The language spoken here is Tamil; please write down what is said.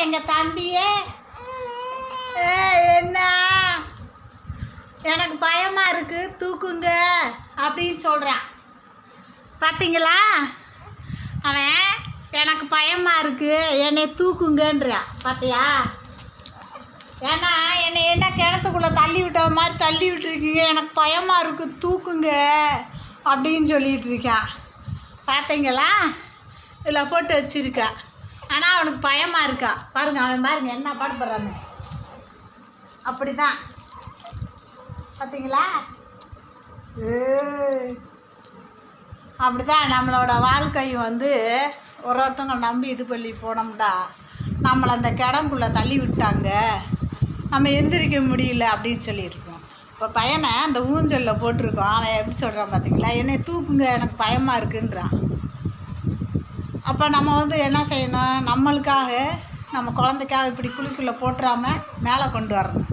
எங்கள் தம்பியே என்ன எனக்கு பயமாக இருக்குது தூக்குங்க அப்படின்னு சொல்கிறான். பார்த்தீங்களா, அவன் எனக்கு பயமாக இருக்குது என்னை தூக்குங்கன்றான். பார்த்தியா, ஏன்னா என்னை என்ன கிணத்துக்குள்ளே தள்ளி விட்ட மாதிரி தள்ளி விட்டுருக்கீங்க, எனக்கு பயமாக இருக்குது தூக்குங்க அப்படின்னு சொல்லிகிட்டு இருக்கான். பார்த்தீங்களா, இதில் போட்டு வச்சுருக்கா. ஆனால் அவனுக்கு பயமாக இருக்கா. பாருங்க, அவன் பாருங்க என்ன பாடுபடுறான்னு. அப்படி தான் பார்த்தீங்களா, அப்படி தான் நம்மளோட வாழ்க்கை ஒருத்தவங்க நம்பி இது பண்ணி போனோம்டா, நம்மளை அந்த கிடங்குள்ளே தள்ளி விட்டாங்க, நம்ம எந்திரிக்க முடியல அப்படின்னு சொல்லியிருக்கோம். இப்போ பையனை அந்த ஊஞ்சலில் போட்டிருக்கோம். அவன் எப்படி சொல்கிறான் பார்த்தீங்களா, என்னை தூக்குங்க எனக்கு பயமாக இருக்குன்றான். அப்போ நம்ம என்ன செய்யணும், நம்மளுக்காக நம்ம குழந்தைக்காக இப்படி குழிக்குள்ளே போட்டுறாமல் மேலே கொண்டு வரணும்.